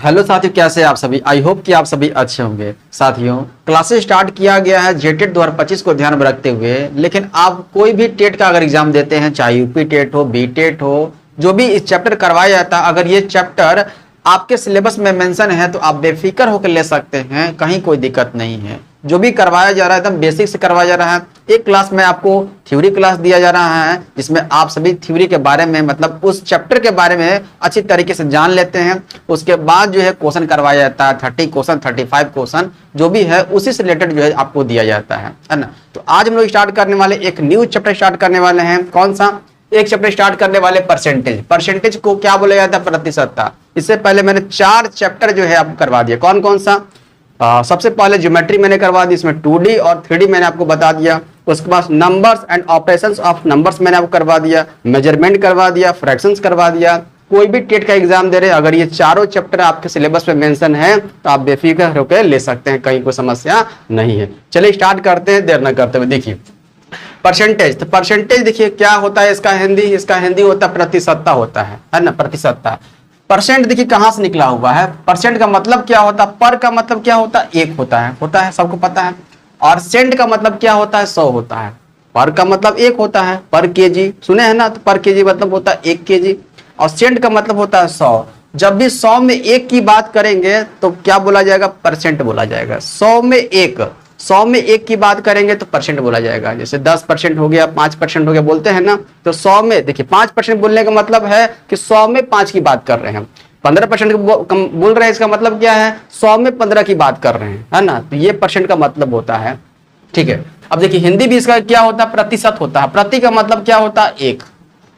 Hello साथियों, कैसे हैं आप सभी। आई होप कि आप सभी अच्छे होंगे। साथियों, क्लासेस स्टार्ट किया गया है जेटेट 2025 को ध्यान में रखते हुए। लेकिन आप कोई भी टेट का अगर एग्जाम देते हैं, चाहे यूपी टेट हो, बी टेट हो, जो भी इस चैप्टर करवाया जाता है, अगर ये चैप्टर आपके सिलेबस में मेंशन है तो आप बेफिक्र होकर ले सकते हैं, कहीं कोई दिक्कत नहीं है। जो भी करवाया जा रहा है एकदम बेसिक से करवाया जा रहा है। एक क्लास में आपको थ्योरी क्लास दिया जा रहा है, जिसमें आप सभी थ्योरी के बारे में, मतलब उस चैप्टर के बारे में अच्छी तरीके से जान लेते हैं। उसके बाद जो है क्वेश्चन करवाया जाता है, 30 क्वेश्चन, 35 क्वेश्चन जो भी है उसी से रिलेटेड जो है आपको दिया जाता है ना। तो आज हम लोग स्टार्ट करने वाले एक न्यू चैप्टर स्टार्ट करने वाले हैं। कौन सा? एक चैप्टर स्टार्ट करने वाले परसेंटेज। परसेंटेज को क्या बोला जाता है? प्रतिशतता। इससे पहले मैंने 4 चैप्टर जो है आपको करवा दिया। कौन कौन सा? सबसे पहले ज्योमेट्री मैंने करवा दी, इसमें 2D और 3D मैंने आपको बता दिया। उसके बाद numbers and operations of numbers मैंने आपको करवा दिया, मेजरमेंट करवा दिया, फ्रैक्शंस करवा दिया। कोई भी टेट का एग्जाम दे रहे, अगर ये चारों चैप्टर आपके सिलेबस में मेंशन है तो आप बेफिक्र होकर ले सकते हैं, कहीं कोई समस्या नहीं है। चलिए स्टार्ट करते हैं, देर न करते हुए। देखिए परसेंटेज, तो परसेंटेज देखिए क्या होता है इसका हिंदी। इसका हिंदी होता है प्रतिशतता होता है ना, प्रतिशतता। परसेंट देखिए कहां से निकला हुआ है। परसेंट का मतलब क्या होता है? पर का मतलब क्या होता है? एक होता है सबको पता है। और सेंट का मतलब क्या होता है? 100 होता है। पर का मतलब एक होता है, पर केजी सुने हैं ना, तो पर केजी मतलब होता है 1 केजी। और सेंट का मतलब होता है 100। जब भी 100 में 1 की बात करेंगे तो क्या बोला जाएगा? परसेंट बोला जाएगा। 100 में 1 की बात करेंगे तो परसेंट बोला जाएगा। जैसे 10% हो गया, 5% हो गया, बोलते हैं ना। तो 100 में देखिए 5% बोलने का मतलब है कि 100 में 5 की बात कर रहे हैं। 15% बोल रहे हैं, इसका मतलब क्या है? 100 में 15 की बात कर रहे हैं, है ना। तो ये परसेंट का मतलब होता है, ठीक है। अब देखिए हिंदी भी इसका क्या होता है? प्रतिशत होता है। प्रति का मतलब क्या होता है?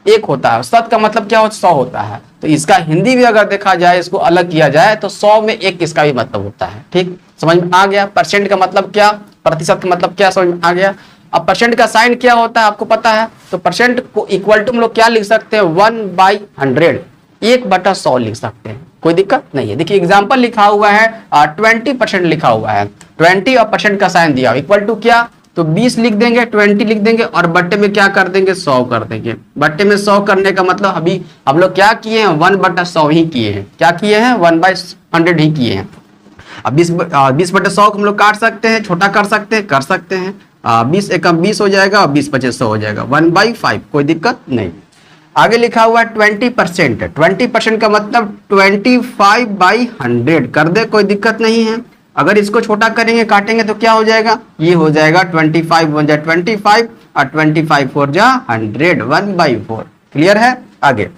एक होता है। शत का मतलब क्या होता है? 100 होता है। तो इसका हिंदी भी अगर देखा जाए, इसको अलग किया जाए तो 100 में 1 इसका भी मतलब होता है। ठीक, समझ में आ गया। परसेंट का मतलब क्या, प्रतिशत का मतलब क्या, समझ में आ गया। अब परसेंट का साइन क्या होता है आपको पता है? तो परसेंट को इक्वल टू हम लोग क्या लिख सकते हैं? 1/100, 1/100 लिख सकते हैं, कोई दिक्कत नहीं है। देखिए एग्जाम्पल लिखा हुआ है 20% लिखा हुआ है। 20 और परसेंट का साइन दिया, इक्वल टू क्या? तो 20 लिख देंगे, 20 लिख देंगे और बट्टे में क्या कर देंगे? 100 कर देंगे। बट्टे में 100 करने का मतलब अभी हम लोग क्या किए हैं? 1/100 ही किए हैं। क्या किए हैं? 1/100 ही किए हैं। अब 20/100 को हम लोग काट सकते हैं, छोटा कर सकते हैं। 20 एकम 20 हो जाएगा और 20/5 100 हो जाएगा, 1/5, कोई दिक्कत नहीं। आगे लिखा हुआ है 20%। 20% का मतलब 25/100 कर दे, कोई दिक्कत नहीं है। अगर इसको छोटा करेंगे, काटेंगे तो क्या हो जाएगा? ये हो जाएगा 25 1 जा 25 और 25 4 जा 100, 1/4। क्लियर है? आगे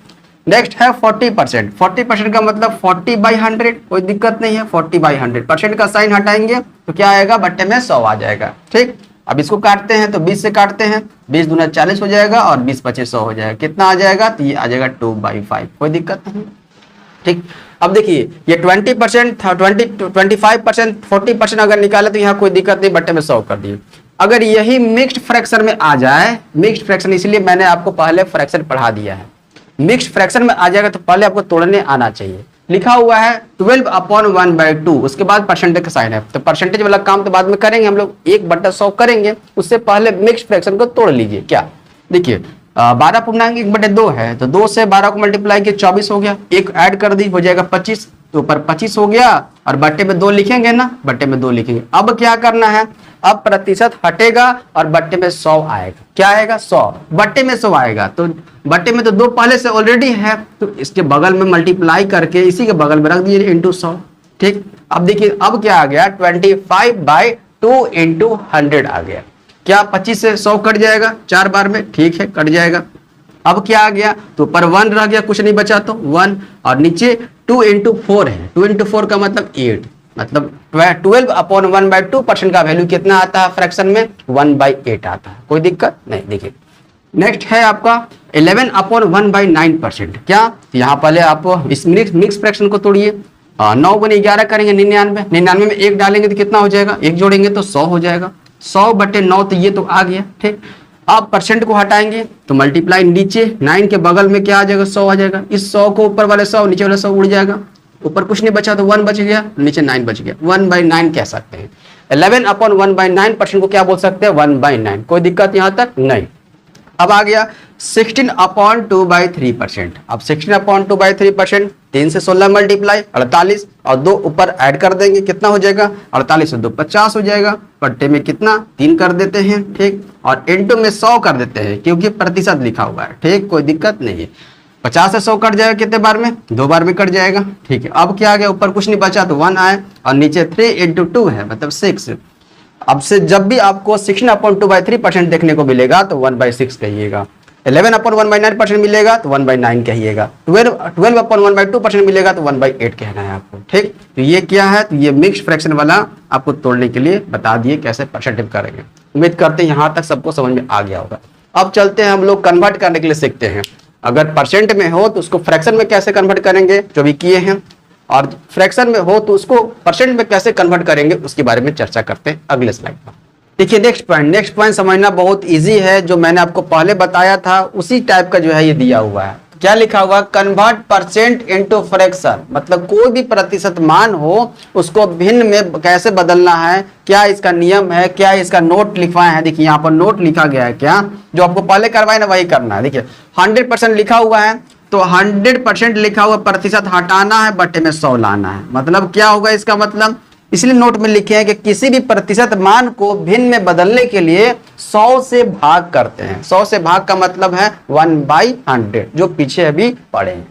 नेक्स्ट है 40%। 40% का मतलब 40/100, कोई दिक्कत नहीं है। 40/100 परसेंट का साइन हटाएंगे तो क्या आएगा? बट्टे में 100 आ जाएगा। ठीक, अब इसको काटते हैं तो 20 से काटते हैं, 20 दूना 40 हो जाएगा और 20/25 100 हो जाएगा। कितना आ जाएगा? तो ये आ जाएगा 2/5, कोई दिक्कत नहीं। ठीक, अब देखिए ये 20% था, 25%, 40% अगर निकाले तो यहाँ कोई दिक्कत नहीं, बट्टे में 100 कर दिए। अगर यही मिक्स्ड फ्रैक्शन में आ जाए, मिक्स्ड फ्रैक्शन, इसलिए मैंने आपको पहले फ्रैक्शन पढ़ा दिया है। मिक्स्ड फ्रैक्शन में आ जाएगा तो पहले आपको तोड़ने आना चाहिए। लिखा हुआ है 12/1/2, उसके बाद परसेंटेज का साइन है। तो परसेंटेज वाला काम तो बाद में करेंगे हम लोग, 1/100 करेंगे, उससे पहले मिक्स्ड फ्रैक्शन को तोड़ लीजिए। क्या देखिए 12/1/2 है, तो 2 से 12 को मल्टीप्लाई किया 24 हो गया, एक ऐड कर दी हो जाएगा 25, तो ऊपर 25 हो गया और बट्टे में 2 लिखेंगे ना, बट्टे में 2 लिखेंगे। अब क्या करना है? अब प्रतिशत हटेगा और बट्टे में 100 आएगा। क्या आएगा? 100, बट्टे में 100 आएगा। तो बट्टे में तो 2 पहले से ऑलरेडी है, तो इसके बगल में मल्टीप्लाई करके इसी के बगल में रख दीजिए इंटू 100। ठीक, अब देखिए अब क्या आ गया? 25/2 इंटू 100 आ गया। क्या 25 से 100 कट जाएगा 4 बार में? ठीक है, कट जाएगा। अब क्या आ गया? तो ऊपर 1 रह गया, कुछ नहीं बचा तो 1, और नीचे 2 इंटू 4 है। 2 इंटू 4 का मतलब 8, मतलब 12/1/2 परसेंट का वैल्यू कितना आता है फ्रैक्शन में? 1/8 आता है, कोई दिक्कत नहीं। देखिए नेक्स्ट है आपका 11/1/9%। क्या? यहाँ पहले आप इस मिक्स फ्रैक्शन को तोड़िए। 9 गुने 11 करेंगे 99, 99 में 1 डालेंगे तो कितना हो जाएगा? 1 जोड़ेंगे तो 100 हो जाएगा। 100/9, तो ये तो आ गया। ठीक, अब परसेंट को हटाएंगे तो मल्टीप्लाई, नीचे 9 के बगल में क्या आ जाएगा? 100 आ जाएगा। इस 100 को ऊपर वाले 100, नीचे वाले 100 उड़ जाएगा। ऊपर कुछ नहीं बचा तो 1 बच गया, नीचे 9 बच गया, 1/9 कह सकते हैं। 11/1/9% को क्या बोल सकते हैं? 1/9, कोई दिक्कत यहाँ तक नहीं। अब आ गया 16/2/3%। अब 16/2/3% 3 से 16 मल्टीप्लाई 48 और 2 ऊपर ऐड कर देंगे, कितना हो जाएगा 48 से 2 50 हो जाएगा। पट्टे में कितना 3 कर देते हैं, ठीक, और इंटू में 100 कर देते हैं क्योंकि प्रतिशत लिखा हुआ है, ठीक, कोई दिक्कत नहीं है। 50 से 100 कट जाएगा कितने बार में, 2 बार में कट जाएगा, ठीक है। अब क्या आ गया, ऊपर कुछ नहीं बचा तो 1 आए और नीचे 3 इंटू 2 है मतलब 6। अब से जब भी आपको 16/2/3% देखने को मिलेगा तो 1/6 कहिएगा, 11/1/9% मिलेगा तो 1/9 कहिएगा, 12/1/2% मिलेगा तो 1/8 कहना है आपको, ठीक। तो ये क्या है, तो ये मिक्स्ड फ्रैक्शन वाला आपको तोड़ने के लिए बता दिए कैसे परसेंटेज करेंगे। उम्मीद करते हैं यहाँ तक सबको समझ में आ गया होगा। अब चलते हैं हम लोग कन्वर्ट करने के लिए सीखते हैं। अगर परसेंट में हो तो उसको फ्रैक्शन में कैसे कन्वर्ट करेंगे जो भी किए हैं, और फ्रैक्शन में हो तो उसको परसेंट में कैसे कन्वर्ट करेंगे उसके बारे में चर्चा करते हैं अगले स्लाइड पर। देखिए नेक्स्ट पॉइंट समझना बहुत इजी है, जो मैंने आपको पहले बताया था उसी टाइप का जो है ये दिया हुआ है। क्या लिखा हुआ, कन्वर्ट परसेंट इनटू फ्रैक्शन, मतलब कोई भी प्रतिशत मान हो उसको भिन्न में कैसे बदलना है, क्या इसका नियम है, क्या इसका नोट लिखवाए हैं। देखिए यहाँ पर नोट लिखा गया है, क्या जो आपको पहले करवाए ना वही करना है। देखिए 100% लिखा हुआ है तो 100% लिखा हुआ प्रतिशत हटाना है, बटे में 100 लाना है। मतलब क्या होगा इसका मतलब, इसलिए नोट में लिखे हैं कि किसी भी प्रतिशत मान को भिन्न में बदलने के लिए 100 से भाग करते हैं। 100 से भाग का मतलब है 1/100 जो पीछे अभी पढ़े हैं।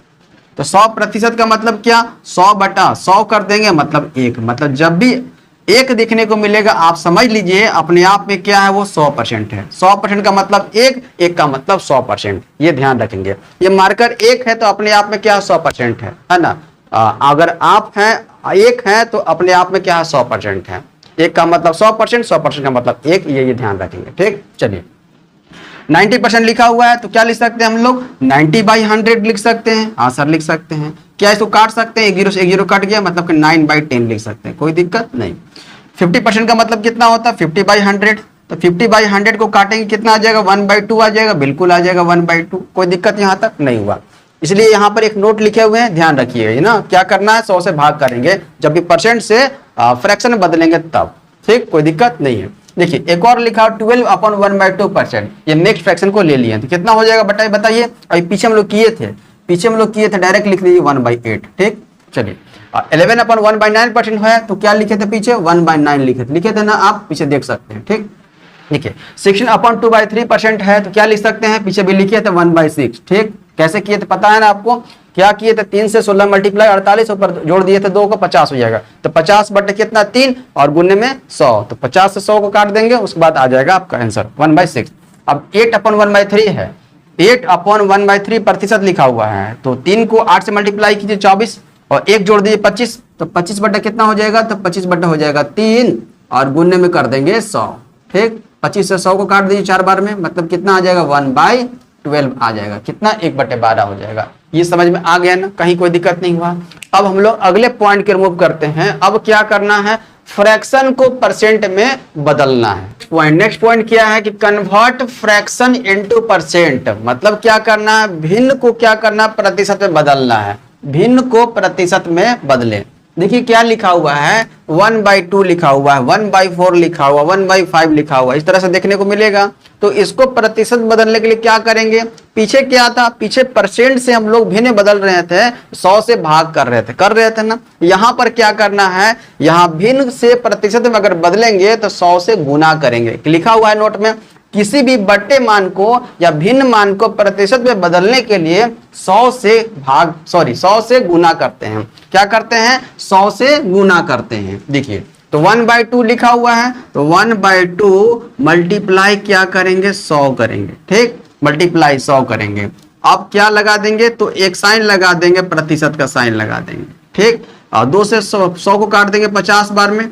तो 100% का मतलब क्या, 100/100 कर देंगे मतलब 1। मतलब जब भी 1 देखने को मिलेगा आप समझ लीजिए अपने आप में क्या है वो 100% है। 100% का मतलब 1 का मतलब 100%, ये ध्यान रखेंगे। ये मार्कर 1 है तो अपने आप में क्या 100% है ना। अगर आप हैं 1 है तो अपने आप में क्या है 100% है। 1 का मतलब 100%, 100% का मतलब 1, ये ध्यान रखेंगे, ठीक। चलिए 90% लिखा हुआ है तो क्या लिख सकते हैं हम लोग, 90/100 लिख सकते हैं। हाँ सर लिख सकते हैं। क्या इसको काट सकते हैं, 1 0 से 1 0 कट गया मतलब कि 9/10 लिख सकते हैं, कोई दिक्कत नहीं। 50% का मतलब कितना होता है 50/100, तो 50/100 को काटेंगे कितना आ जाएगा 1/2 आ जाएगा, बिल्कुल आ जाएगा 1/2, कोई दिक्कत यहाँ तक नहीं हुआ। इसलिए यहाँ पर एक नोट लिखे हुए हैं, ध्यान रखिए ना, क्या करना है 100 से भाग करेंगे जब भी परसेंट से फ्रैक्शन में बदलेंगे तब, ठीक, कोई दिक्कत नहीं है। देखिए एक और लिखा 12/1/2%, ये मिक्स्ड फ्रैक्शन को ले लिए तो कितना हो जाएगा बताइए। अभी पीछे हम लोग किए थे डायरेक्ट लिख दीजिए 1/8, ठीक। चलिए 11/1/9% है तो क्या लिखे थे पीछे 1/9 लिखे थे ना, आप पीछे देख सकते हैं, ठीक। देखिए 16/2/3% है तो क्या लिख सकते हैं, पीछे भी लिखे थे 1/6, ठीक। कैसे किए थे पता है ना आपको, क्या किए थे 3 से 16 मल्टीप्लाई 48 ऊपर जोड़ दिए थे 2 को 50 हो जाएगा, तो 50 बटे कितना 3 और गुने में 100, तो 50 से 100 को काट देंगे उसके बाद आ जाएगा आपका आंसर 1/6। अब 8/1/3 है, 8/1/3 प्रतिशत लिखा हुआ है तो 3 को 8 से मल्टीप्लाई कीजिए 24 और 1 जोड़ दीजिए 25, तो 25 बटा कितना हो जाएगा, तो 25 बटा हो जाएगा 3 और गुने में कर देंगे 100, ठीक। 25 से 100 को काट दीजिए 4 बार में मतलब कितना आ जाएगा 1/12 आ जाएगा, कितना 1/12 हो जाएगा। ये समझ में आ गया ना, कहीं कोई दिक्कत नहीं हुआ। अब हम लोग अगले पॉइंट के रिमूव करते हैं। अब क्या करना है, फ्रैक्शन को परसेंट में बदलना है। नेक्स्ट पॉइंट क्या है कि कन्वर्ट फ्रैक्शन इनटू परसेंट, मतलब क्या करना है, भिन्न को क्या करना प्रतिशत में बदलना है, भिन्न को प्रतिशत में बदले। देखिए क्या लिखा हुआ है 1/2 लिखा हुआ है, 1/4 लिखा हुआ, 1/5 लिखा हुआ, इस तरह से देखने को मिलेगा। तो इसको प्रतिशत बदलने के लिए क्या करेंगे, पीछे क्या था, पीछे परसेंट से हम लोग भिन्न बदल रहे थे, 100 से भाग कर रहे थे ना। यहाँ पर क्या करना है, यहाँ भिन्न से प्रतिशत में अगर बदलेंगे तो 100 से गुना करेंगे। लिखा हुआ है नोट में, किसी भी बटे मान को या भिन्न मान को प्रतिशत में बदलने के लिए 100 से गुना करते हैं। क्या करते हैं, 100 से गुना करते हैं। देखिए तो 1/2 लिखा हुआ है तो 1/2 मल्टीप्लाई क्या करेंगे 100 करेंगे, ठीक, मल्टीप्लाई 100 करेंगे। अब क्या लगा देंगे, तो एक साइन लगा देंगे, प्रतिशत का साइन लगा देंगे, ठीक। और 2 से 100 को काट देंगे 50 बार में,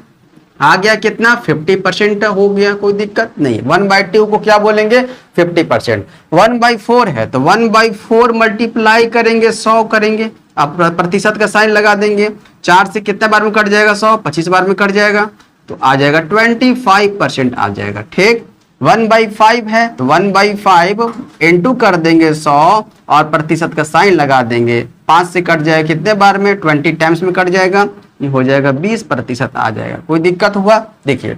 आ गया कितना 50% हो गया, कोई दिक्कत नहीं। 1/2 को क्या बोलेंगे 50%। 1/4 है तो 1/4 मल्टीप्लाई करेंगे 100 करेंगे, अब प्रतिशत का साइन लगा देंगे। 4 से कितने बार में कट जाएगा 100, 25 बार में कट जाएगा, तो आ जाएगा 25% आ जाएगा, ठीक। 1/5 है तो 1/5 इंटू कर देंगे 100 और प्रतिशत का साइन लगा देंगे। 5 से कट जाएगा कितने बार में 20 टाइम्स में कट जाएगा, ये हो जाएगा 20% आ जाएगा। कोई दिक्कत हुआ, देखिए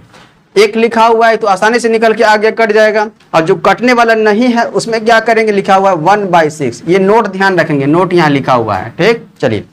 1 लिखा हुआ है तो आसानी से निकल के आगे कट जाएगा, और जो कटने वाला नहीं है उसमें क्या करेंगे, लिखा हुआ है 1/6। ये नोट ध्यान रखेंगे, नोट यहाँ लिखा हुआ है, ठीक। चलिए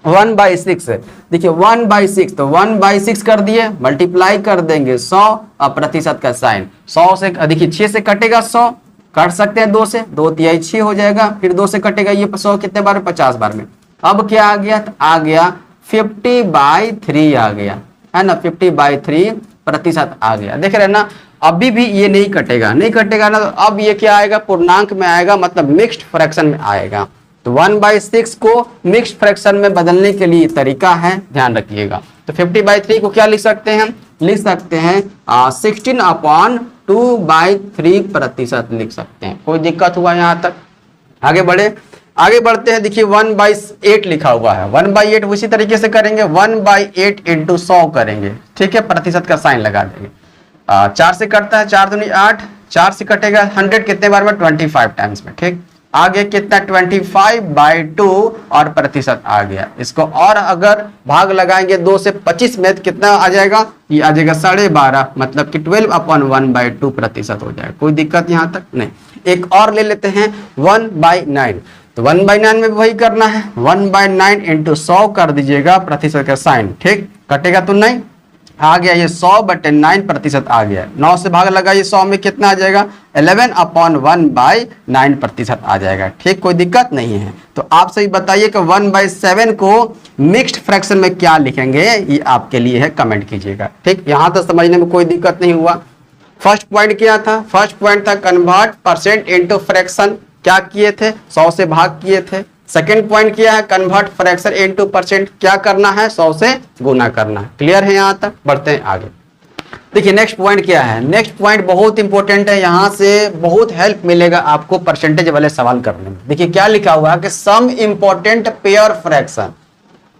1/6 देखिए 1/6, तो 1/6 कर दिए, मल्टीप्लाई कर देंगे 100 और प्रतिशत का साइन 100 से देखिए 6 से कटेगा 100, काट सकते हैं 2 से, 2×3 6 हो जाएगा, फिर 2 से कटेगा ये 100 कितने बार में, 50 बार में। अब क्या आ गया, तो आ गया 50/3 आ गया, है ना, 50/3 प्रतिशत आ गया। देख रहे हैं ना, अभी भी ये नहीं कटेगा, नहीं कटेगा ना, तो अब ये क्या आएगा, पूर्णांक में आएगा, मतलब मिक्स्ड फ्रैक्शन में आएगा। तो 1/6 को मिक्स्ड फ्रैक्शन में बदलने के लिए तरीका है, ध्यान रखिएगा। तो 50/3 को क्या लिख सकते हैं, लिख सकते हैं 16/2/3 प्रतिशत लिख सकते हैं। कोई दिक्कत हुआ यहाँ तक? आगे बढ़े, आगे बढ़ते हैं। देखिए 1/8 लिखा हुआ है, 1/8 उसी तरीके से करेंगे, 1/8 इंटू 100 करेंगे, ठीक है, प्रतिशत का साइन लगा देंगे। 4 से कटता है, 4 दूनी 8, 4 से कटेगा 100 कितने बार में, 25 टाइम्स में, ठीक। आगे कितना, 25/2 और प्रतिशत आ गया। इसको और अगर भाग लगाएंगे 2 से 25 में, कितना आ जाएगा, ये आ जाएगा 12.5, मतलब कि 12/1/2 प्रतिशत हो जाएगा। कोई दिक्कत यहाँ तक नहीं। एक और ले लेते हैं 1/9, तो 1/9 में वही करना है, 1/9 इंटू 100 कर दीजिएगा, प्रतिशत का साइन, ठीक, कटेगा तो नहीं, आ गया ये 100/9 प्रतिशत आ गया। 9 से भाग लगाइए 100 में, कितना आ जाएगा, 11/1/9 प्रतिशत आ जाएगा, ठीक, कोई दिक्कत नहीं है। तो आप सही बताइए कि 1/7 को मिक्स्ड फ्रैक्शन में क्या लिखेंगे, ये आपके लिए है, कमेंट कीजिएगा, ठीक। यहां तक समझने में कोई दिक्कत नहीं हुआ। फर्स्ट पॉइंट क्या था, फर्स्ट पॉइंट था कन्वर्ट परसेंट इंटू फ्रैक्शन, क्या किए थे, 100 से भाग किए थे। सेकेंड पॉइंट किया है कन्वर्ट फ्रैक्शन इनटू परसेंट, क्या करना है, 100 से गुना करना है। क्लियर है यहाँ तक? बढ़ते हैं आगे। देखिए नेक्स्ट पॉइंट क्या है, नेक्स्ट पॉइंट बहुत इंपॉर्टेंट है, यहाँ से बहुत हेल्प मिलेगा आपको परसेंटेज वाले सवाल करने में। देखिए क्या लिखा हुआ है कि सम इंपॉर्टेंट पेयर फ्रैक्शन,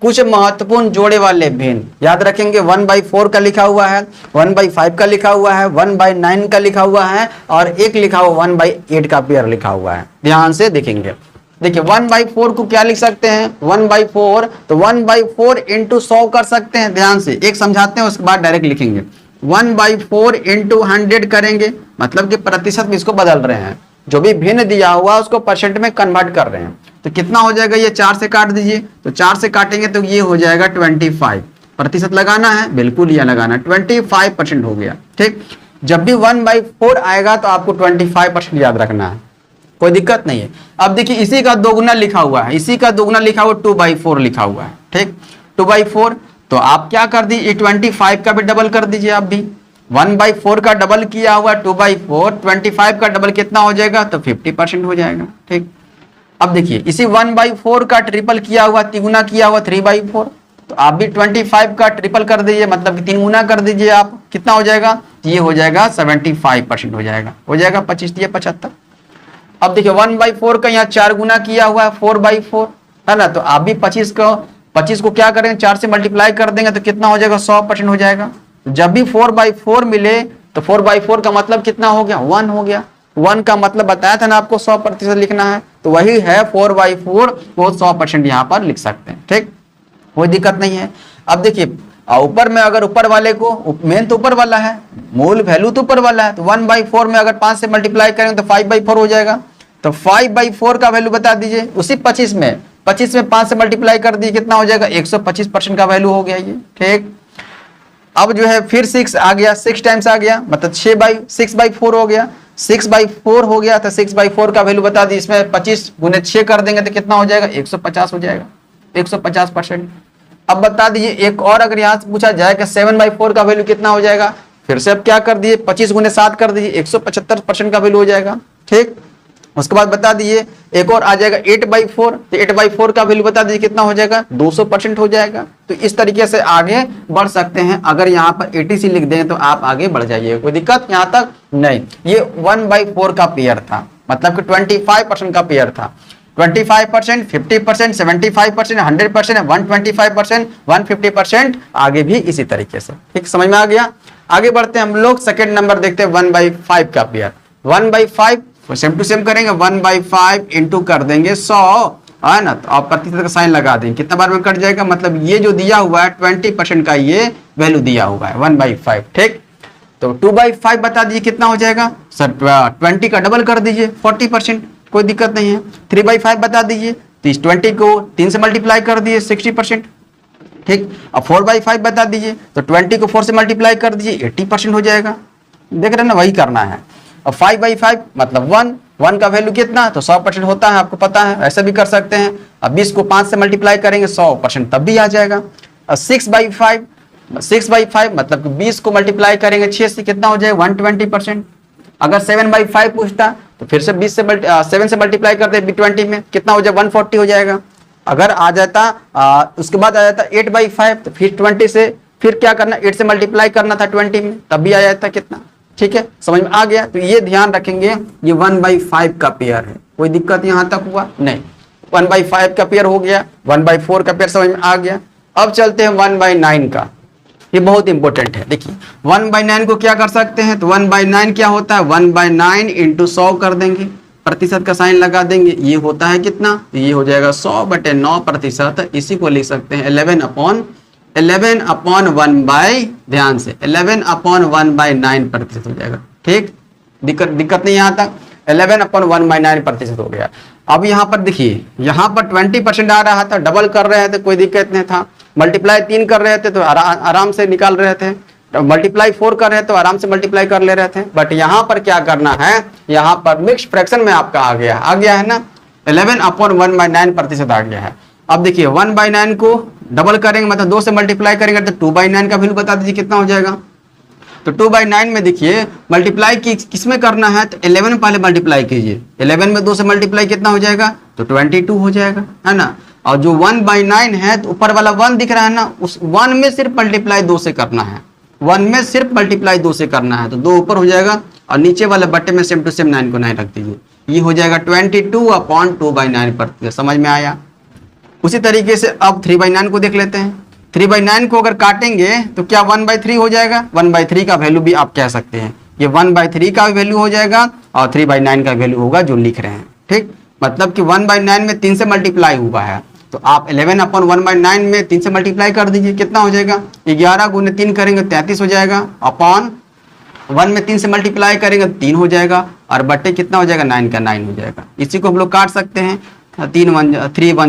कुछ महत्वपूर्ण जोड़े वाले भिन्न, याद रखेंगे 1/4 का लिखा हुआ है, 1/5 का लिखा हुआ है, 1/9 का लिखा हुआ है, और एक लिखा हुआ 1/8 का पेयर लिखा हुआ है। ध्यान से देखेंगे, देखिए 1/4 को क्या लिख सकते हैं, 1/4, तो 1/4 इंटू 100 कर सकते हैं। ध्यान से एक समझाते हैं, उसके बाद डायरेक्ट लिखेंगे। 1/4 इंटू 100 करेंगे, मतलब कि प्रतिशत में इसको बदल रहे हैं, जो भी भिन्न दिया हुआ उसको परसेंट में कन्वर्ट कर रहे हैं। तो कितना हो जाएगा, ये 4 से काट दीजिए, तो 4 से काटेंगे तो ये हो जाएगा 25, प्रतिशत लगाना है, बिल्कुल यह लगाना, 25% हो गया, ठीक। जब भी 1/4 आएगा तो आपको 25% याद रखना है, कोई दिक्कत नहीं है। अब देखिए इसी का दोगुना लिखा हुआ है, इसी का दोगुना लिखा हुआ 2/4 लिखा हुआ है, ठीक, 2/4, तो आप क्या कर दीजिए, 25 का भी डबल कर दीजिए। आप भी 1/4 का डबल किया हुआ 2/4, 25 का डबल कितना हो जाएगा, तो 50% हो जाएगा, ठीक। अब देखिए इसी 1/4 का ट्रिपल किया हुआ, तिगुना किया हुआ 3/4, तो आप भी 25 का ट्रिपल कर दीजिए, मतलब कि 3 गुना कर दीजिए आप, कितना हो जाएगा, ये हो जाएगा 75% हो जाएगा, 25 दिए 75। अब देखिए 1/4 का यहाँ 4 गुना किया हुआ है, 4/4, है ना, तो आप भी 25 को क्या करेंगे, 4 से मल्टीप्लाई कर देंगे तो कितना हो जाएगा, 100% हो जाएगा। जब भी 4/4 मिले तो 4/4 का मतलब कितना हो गया, 1 हो गया। 1 का मतलब बताया था ना आपको, 100% लिखना है, तो वही है 4/4, वो 100% यहाँ पर लिख सकते हैं, ठीक, कोई दिक्कत नहीं है। अब देखिए ऊपर में, अगर ऊपर वाले को, मेन तो ऊपर वाला है, मूल वैल्यू तो ऊपर वाला है, तो 1/4 में अगर 5 से मल्टीप्लाई करेंगे तो 5/4 हो जाएगा। तो 5/4 का वैल्यू बता दीजिए, उसी 25 में 5 से मल्टीप्लाई कर दीजिए, कितना हो जाएगा, 125% का वैल्यू हो गया ये, ठीक। अब जो है फिर 6 आ गया, 6 टाइम्स आ गया, मतलब 6/4 हो गया, 6/4 हो गया, तो 6/4 का वैल्यू बता दी, इसमें 25 गुने 6 कर देंगे तो कितना हो जाएगा, 150 हो जाएगा, 150%। अब बता दीजिए एक और, अगर यहाँ से पूछा जाए कि 7/4 का वैल्यू कितना हो जाएगा, फिर से अब क्या कर दिए, 25 गुने 7 कर दीजिए, 175% का वैल्यू हो जाएगा, ठीक। उसके बाद बता दीजिए एक और आ जाएगा 8/4, तो 8/4 का वैल्यू बता दीजिए कितना हो जाएगा, 200% हो जाएगा। तो इस तरीके से आगे बढ़ सकते हैं। अगर यहाँ पर 80 लिख दें तो आप आगे बढ़ जाइए, कोई दिक्कत यहाँ तक नहीं। ये 1/4 का पेयर था, मतलब कि 25% का पेयर था। 25%, 50%, 75%, 100%, 125%, 150%, आगे भी इसी तरीके से, ठीक, समझ में आ गया। आगे बढ़ते हैं हम लोग, सेकेंड नंबर देखते हैं 1/5 का पेयर। 1/5 सेम टू सेम करेंगे, 1/5 इंटू कर देंगे 100, है ना, तो आप प्रतिशत का साइन लगा देंगे, कितना बार में कट जाएगा, मतलब ये जो दिया हुआ है 20% का ये वैल्यू दिया हुआ है 1/5, ठीक। तो 2/5 बता दीजिए कितना हो जाएगा सर, 20 का डबल कर दीजिए 40%, कोई दिक्कत नहीं है। 3/5 बता दीजिए, तो इस 20 को 3 से मल्टीप्लाई कर दिए 60%। ठीक, अब 4/5 बता दीजिए, तो 20 को 4 से मल्टीप्लाई कर दीजिए 80% हो जाएगा। देख रहे हैं ना, वही करना है। अब 5/5 मतलब 1 का वैल्यू कितना, तो 100% होता है, आपको पता है, ऐसे भी कर सकते हैं। अब 20 को 5 से मल्टीप्लाई करेंगे 100% तब भी आ जाएगा। अब 6/5 मतलब कि 20 को मल्टीप्लाई करेंगे 6 से कितना हो जाएगा 120%। अगर 7/5 पूछता तो फिर से 7 से मल्टीप्लाई करते 20 में कितना हो जाएगा 140 हो जाएगा। अगर आ जाता उसके बाद आ जाता 8/5 तो फिर 20 से फिर क्या करना, 8 से मल्टीप्लाई करना था 20 में तब भी आ जाता कितना। ठीक है, समझ में आ गया। तो ये ध्यान रखेंगे, ये 1/5 का पेयर है, कोई दिक्कत यहां तक हुआ नहीं। 1/5 का पेयर हो गया, 1/4 का पेयर समझ में आ गया। अब चलते हैं 1/9 का, ये बहुत इंपॉर्टेंट है। देखिए 1/9 को क्या कर सकते हैं, तो 1/9 क्या होता है, 1/9 इंटू 100 कर देंगे, प्रतिशत का साइन लगा देंगे, ये होता है कितना, तो ये हो जाएगा 100/9%। इसी को लिख सकते हैं 11/1/, ध्यान से 11/1/9% हो जाएगा। ठीक, दिक्कत नहीं यहाँ तक, 11/1/9% हो गया। अब यहाँ पर देखिए, यहाँ पर 20% आ रहा था, डबल कर रहे थे कोई दिक्कत नहीं था, मल्टीप्लाई 3 कर रहे थे तो आराम से निकाल रहे थे, मल्टीप्लाई 4 कर रहे थे तो आराम से मल्टीप्लाई कर ले रहे थे। बट यहाँ पर क्या करना है, यहाँ पर मिक्स्ड फ्रैक्शन में आपका आ गया है ना, 11/1/9% आ गया है। अब देखिए 1/9 को डबल करेंगे मतलब 2 से मल्टीप्लाई करेंगे तो 2/9 का वैल्यू बता दीजिए कितना हो जाएगा। तो 2/9 में देखिए मल्टीप्लाई किस में करना है, तो 11 में पहले मल्टीप्लाई कीजिए, 11 में 2 से मल्टीप्लाई कितना हो जाएगा, तो 22 हो जाएगा, है ना। और जो 1/9 है तो ऊपर वाला 1 दिख रहा है ना, उस 1 में सिर्फ मल्टीप्लाई 2 से करना है, 1 में सिर्फ मल्टीप्लाई 2 से करना है, तो 2 ऊपर हो जाएगा और नीचे वाले बट्टे में सेम टू सेम 9 को 9 रख दीजिए, ये हो जाएगा 22/2/9%। समझ में आया। उसी तरीके से अब 3/9 को देख लेते हैं। 3/9 को अगर काटेंगे तो क्या 1/3 हो जाएगा, 1/3 का वैल्यू भी आप कह सकते हैं, ये 1/3 का वैल्यू हो जाएगा और 3/9 का वैल्यू होगा जो लिख रहे हैं। ठीक, मतलब कि 1/9 में 3 से मल्टीप्लाई हुआ है, तो आप 11/1/9 में 3 से मल्टीप्लाई कर दीजिए, कितना हो जाएगा 11 गुने 3 करेंगे 33 हो जाएगा, अपॉन 1 में 3 से मल्टीप्लाई करेंगे 3 हो जाएगा, और बट्टे कितना हो जाएगा 9 का 9 हो जाएगा। इसी को हम लोग काट सकते हैं, 3 1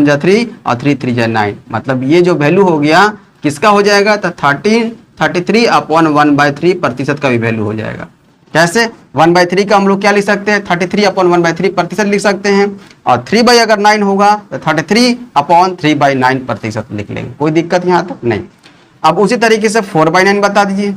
जा 3 और 3 3 जा 9, मतलब ये जो वैल्यू हो गया किसका हो जाएगा, तो 33/1/3% का भी वैल्यू हो जाएगा। कैसे, 1/3 का हम लोग क्या लिख सकते हैं, 33/1/3% लिख सकते हैं, और 3 अगर 9 होगा तो 33/3/9% लिख लेंगे, कोई दिक्कत यहाँ तक नहीं। अब उसी तरीके से 4/9 बता दीजिए,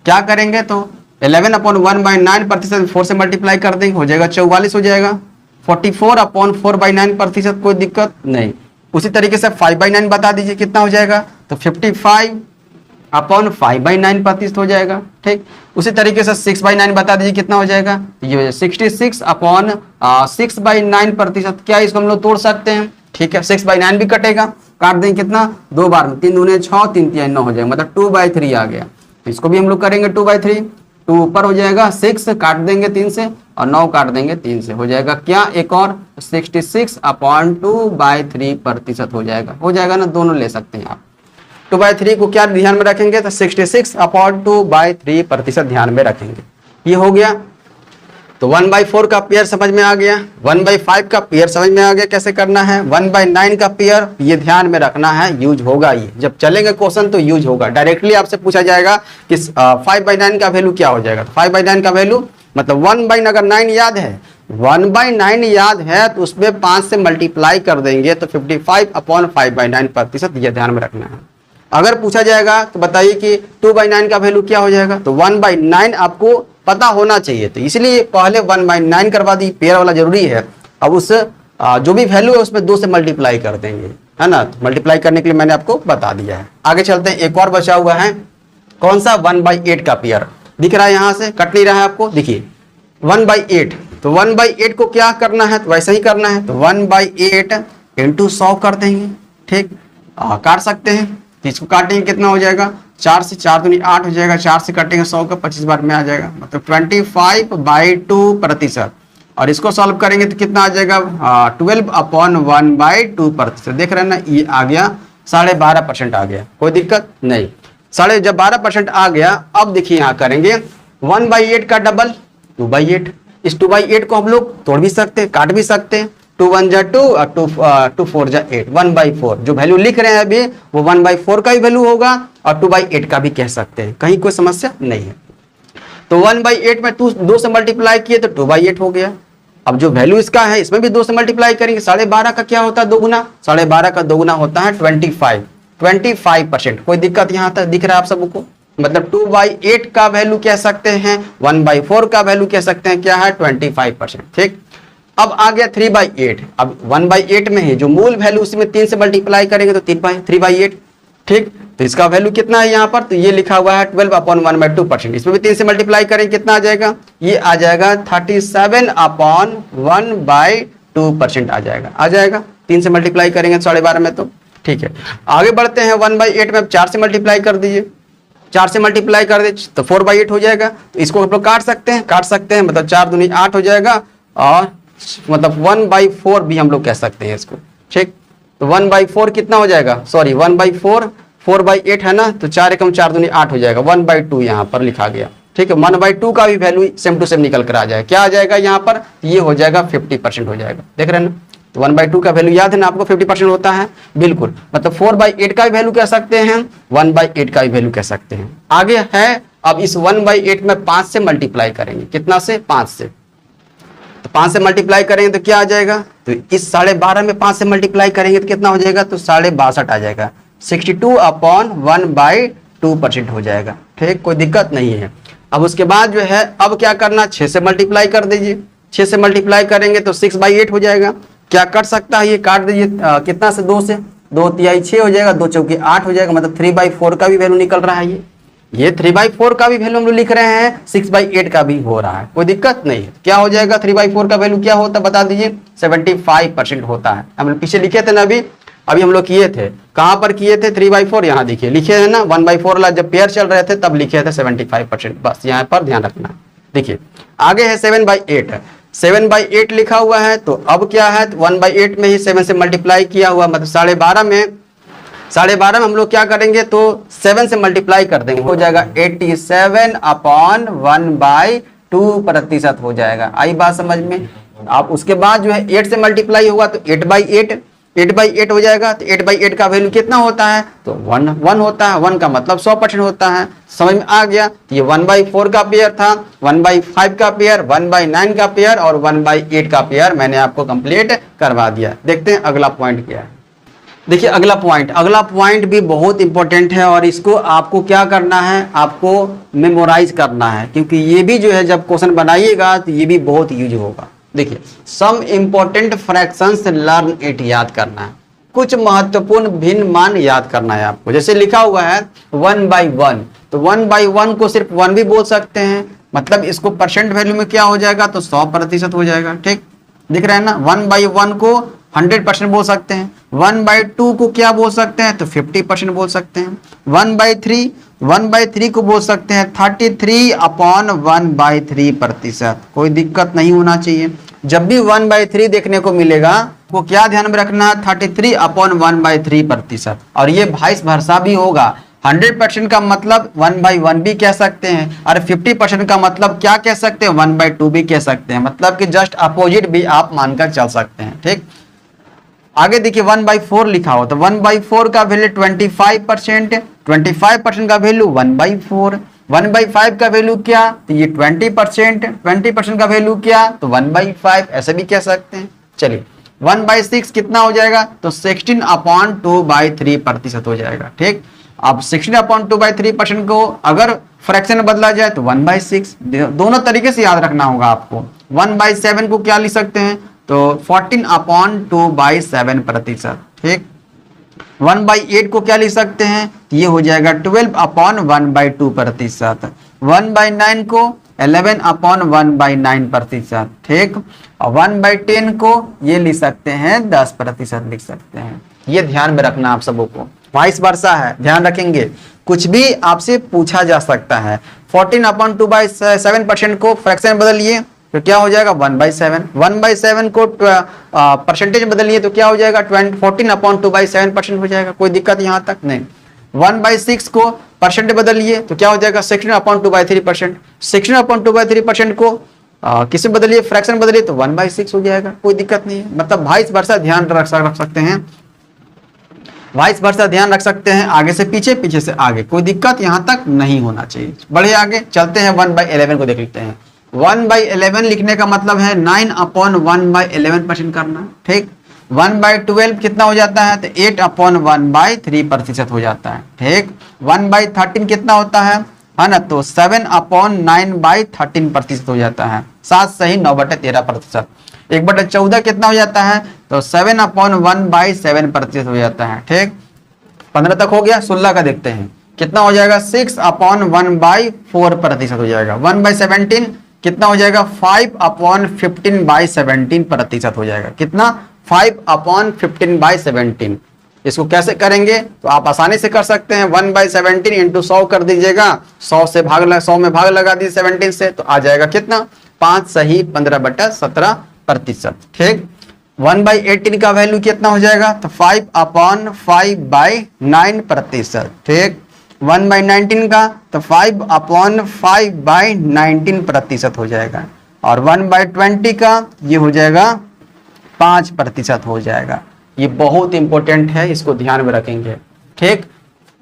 क्या करेंगे, तो 11/1/9% 4 से मल्टीप्लाई कर देंगे, हो जाएगा 44 हो जाएगा, 44/4/9%, कोई दिक्कत नहीं। उसी तरीके से 5/9 बता दीजिए कितना हो जाएगा, तो 55/5/9% हो जाएगा। ठीक, उसी तरीके से 6/9 बता दीजिए कितना हो जाएगा, ये 66/6/9%। क्या इसको हम लोग तोड़ सकते हैं, ठीक है, 6/9 भी कटेगा, काट देंगे कितना 2 बार में, 3 दूने 6 3 3 9 हो जाएगा, मतलब 2/3 आ गया। तो इसको भी हम लोग करेंगे 2/3, 2 ऊपर हो जाएगा, 6 काट देंगे 3 से और 9 काट देंगे 3 से, हो जाएगा क्या एक और 66/2/3% हो जाएगा ना, दोनों ले सकते हैं आप। 2/3 को क्या ध्यान में रखेंगे, तो 66/2/3% ध्यान में रखेंगे, ये हो गया। तो 1/4 का पेयर समझ में आ गया, 1/5 का पेयर समझ में आ गया कैसे करना है, 1/9 का पेयर ये ध्यान में रखना है, यूज होगा, ये जब चलेंगे क्वेश्चन तो यूज होगा। डायरेक्टली आपसे पूछा जाएगा कि 5/9 का वैल्यू क्या हो जाएगा, तो 5/9 का वैल्यू मतलब 1/9 अगर 9 याद है, 1/9 याद है तो उसमें 5 से मल्टीप्लाई कर देंगे तो 55/5/9%, यह ध्यान में रखना है। अगर पूछा जाएगा तो बताइए कि 2/9 का वैल्यू क्या हो जाएगा, तो 1/9 आपको पता होना चाहिए, तो इसलिए पहले 1/9 करवा दी, पेयर वाला जरूरी है। अब उस जो भी वैल्यू है उसमें 2 से मल्टीप्लाई कर देंगे, है ना, तो मल्टीप्लाई करने के लिए मैंने आपको बता दिया है। आगे चलते हैं, एक और बचा हुआ है, कौन सा 1/8 का पेयर दिख रहा है, यहाँ से कट नहीं रहा है आपको, देखिए 1/8, तो 1/8 को क्या करना है, तो वैसे ही करना है, तो 1/8 इंटू 100 कर देंगे। ठीक, काट सकते हैं, तो इसको काटेंगे कितना हो जाएगा, 4 से 4 दूनी 8 हो जाएगा, 4 से काटेंगे 100 का 25 बार में आ जाएगा, मतलब 25/2%। और इसको सॉल्व करेंगे तो कितना आ जाएगा, 12/1/2%। देख रहे हैं ना, ये आ गया 12.5% आ गया, कोई दिक्कत नहीं। 12.5% आ गया। अब देखिए यहाँ करेंगे 1/8 का डबल 2/8, इस 2/8 को हम लोग तोड़ भी सकते हैं, काट भी सकते हैं, 2 1 जा 2 और 2 4 जा 8, 1/4 जो वैल्यू लिख रहे हैं अभी वो 1/4 का भी वैल्यू होगा और 2/8 का भी कह सकते हैं, कहीं कोई समस्या नहीं है। तो 1/8 में 2 से मल्टीप्लाई किए तो 2/8 हो गया। अब जो वैल्यू इसका है इसमें भी 2 से मल्टीप्लाई करेंगे, 12.5 का क्या होता है दोगुना, 12.5 का दोगुना होता है 25%। कोई दिक्कत यहाँ तक दिख रहा है आप सबको? मतलब 2/8 का वैल्यू कह सकते हैं, 1/4 का वैल्यू कह सकते हैं क्या है 25%। ठीक, अब आ गया 3/8। अब 1/8 में ही जो मूल वैल्यू उसी में 3 से मल्टीप्लाई करेंगे तो 3/8। ठीक, तो इसका वैल्यू कितना है यहाँ पर, तो ये लिखा हुआ है 12/1/2%। इसमें भी 3 से मल्टीप्लाई करेंगे कितना आ जाएगा, ये आ जाएगा 37/1/2% आ जाएगा 3 से मल्टीप्लाई करेंगे 12.5 में तो। ठीक है, आगे बढ़ते हैं 1/8 में अब 4 से मल्टीप्लाई कर दीजिए, 4 से मल्टीप्लाई कर दे तो 4/8 हो जाएगा। तो इसको हम लोग काट सकते हैं, मतलब 4 दूनी 8 हो जाएगा और मतलब 1/4 भी हम लोग कह सकते हैं इसको। ठीक, तो 1/4 कितना हो जाएगा, सॉरी 1/4 4/8 है ना, तो 4 एकम 4 दूनी 8 हो जाएगा, 1/2 यहाँ पर लिखा गया। ठीक है, 1/2 का भी वैल्यू सेम टू सेम निकल कर आ जाएगा, क्या आ जाएगा यहाँ पर, ये हो जाएगा 50% हो जाएगा। देख रहे हैं ना, तो 1/2 का वैल्यू याद है ना आपको 50% होता है, बिल्कुल। मतलब 4/8 का भी वैल्यू कह सकते हैं, 1/8 का भी वैल्यू कह सकते हैं। आगे है अब इस 1/8 में 5 से मल्टीप्लाई करेंगे, कितना से, 5 से। तो 5 से मल्टीप्लाई करेंगे तो क्या आ जाएगा, तो इस 12.5 में 5 से मल्टीप्लाई करेंगे तो कितना हो जाएगा, तो 62.5 आ जाएगा, 62/1/2% हो जाएगा। ठीक, कोई दिक्कत नहीं है। अब उसके बाद जो है अब क्या करना, 6 से मल्टीप्लाई कर दीजिए, 6 से मल्टीप्लाई करेंगे तो 6/8 हो जाएगा। क्या कट सकता है, ये काट दीजिए, कितना से, 2 से, 2 तिहाई 6 हो जाएगा, 2 चौकी 8 हो जाएगा, मतलब 3/4 का भी वैल्यू निकल रहा है। ये 3/4 का भी वैल्यू हम लोग लिख रहे हैं, 6/8 का भी हो रहा है, कोई दिक्कत नहीं है। क्या हो जाएगा, 3/4 का वैल्यू क्या होता है बता दीजिए, 75% होता है। हम लोग पीछे लिखे थे ना, अभी हम लोग किए थे, कहां पर किए थे, 3/4 यहाँ देखिए लिखे है ना, 1/4 वाला जब पेयर चल रहे थे तब लिखे थे 75%, बस यहाँ पर ध्यान रखना। देखिए आगे है 7/8, 7/8 लिखा हुआ है, तो अब क्या है, 1/8 में ही 7 से मल्टीप्लाई किया हुआ, मतलब 12.5 में हम लोग क्या करेंगे, तो 7 से मल्टीप्लाई कर देंगे, हो जाएगा 87/1/2% हो जाएगा। आई बात समझ में? आप उसके बाद जो है 8 से मल्टीप्लाई होगा तो 8/8 हो जाएगा। तो 8/8 का वैल्यू कितना होता है, तो 1 होता है, 1 का मतलब 100% होता है। समझ में आ गया? तो ये 1/4 का पेयर था, 1/5 का पेयर, 1/9 का पेयर और 1/8 का पेयर मैंने आपको कंप्लीट करवा दिया। देखते हैं अगला पॉइंट क्या है। देखिए अगला पॉइंट भी बहुत इंपॉर्टेंट है और इसको आपको क्या करना है, आपको मेमोराइज करना है, क्योंकि ये भी जो है जब क्वेश्चन बनाइएगा तो ये भी बहुत यूज होगा। देखिए some important fractions learn it, याद करना है, कुछ महत्वपूर्ण भिन्न मान याद करना है आपको। जैसे लिखा हुआ है 1/1, तो 1/1 को सिर्फ 1 भी बोल सकते हैं, मतलब इसको परसेंट वैल्यू में क्या हो जाएगा, तो 100% हो जाएगा। ठीक, दिख रहा है ना, 1/1 को 100% बोल सकते हैं, 1/2 को क्या बोल सकते हैं, तो 50% बोल सकते हैं, 1/3 को बोल सकते हैं 33/1/3%। कोई दिक्कत नहीं होना चाहिए। जब भी 1/3 देखने को मिलेगा वो क्या ध्यान में रखना है, 33/1/3%। और ये वाइस वर्सा भी होगा, 100% का मतलब 1/1 भी कह सकते हैं और 50% का मतलब क्या कह सकते हैं, 1/2 भी कह सकते हैं, मतलब कि जस्ट अपोजिट भी आप मानकर चल सकते हैं। ठीक, आगे देखिए 1/4 लिखा हो, तो 1/4 का वैल्यू 25%, 25% का वैल्यू 1/4, 1/5 का वैल्यू क्या, तो ये 20%, 20% का वैल्यू क्या, तो 1/5, ऐसे भी कह सकते हैं। चलिए 1/6 कितना हो जाएगा, तो 16/2/3% हो जाएगा। ठीक, अब 16/2/3% को अगर फ्रैक्शन में बदला जाए तो 1/6, दोनों तरीके से याद रखना होगा आपको। 1/7 को क्या लिख सकते हैं, तो 14/2/7%। ठीक, 1/8 को क्या लिख सकते हैं, ये हो जाएगा 12/1/2%। 1/9 को 11/1/9%। ठीक, और 1/10 को ये लिख सकते हैं 10% लिख सकते हैं। ये ध्यान में रखना आप सबों को, वाइस वर्सा है, ध्यान रखेंगे। कुछ भी आपसे पूछा जा सकता है। 14/2/7% को फ्रैक्शन बदलिए तो क्या हो जाएगा, 1/7। 1/7 को परसेंटेज बदलिए तो क्या हो जाएगा, 14/2/7% हो जाएगा। कोई दिक्कत यहाँ तक नहीं। 1/6 को परसेंटेज बदलिए तो क्या हो जाएगा, 16/2/3%। 16/2/3% को किसी में बदलिए, फ्रैक्शन बदलिए तो 1/6 हो जाएगा, कोई दिक्कत नहीं है। मतलब वाइस वर्सा ध्यान रख सकते हैं, वाइस वर्सा ध्यान रख सकते हैं, आगे से पीछे, पीछे से आगे, कोई दिक्कत यहाँ तक नहीं होना चाहिए। बढ़िए आगे चलते हैं, 1/11 को देख लेते हैं। 1/11 लिखने का मतलब है 9/1/11% करना, ठीक। 1/12 कितना हो जाता है, तो 8/1/3% हो जाता है, ठीक। 1/13 कितना होता है ना, तो 7/9/13% हो जाता है। 7 सही 9/13%। 1/14 कितना हो जाता है, तो 7/1/7% हो जाता है, ठीक। 15 तक हो गया। 16 का देखते हैं कितना हो जाएगा, 6/1/4% हो जाएगा। 1/17 कितना हो जाएगा, 5/15/17% हो जाएगा। कितना, 5/15/17। इसको कैसे करेंगे, तो आप आसानी से कर सकते हैं। 1/17 इंटू 100 कर दीजिएगा, 100 में भाग लगा दीजिए 17 से, तो आ जाएगा कितना, 5 सही 15/17%, ठीक। 1/18 का वैल्यू कितना हो जाएगा, तो 5/5/9%, ठीक। 1/19 का तो 5/5/19% हो जाएगा। और 1/20 का ये हो जाएगा 5% हो जाएगा। ये बहुत इंपॉर्टेंट है, इसको ध्यान में रखेंगे, ठीक।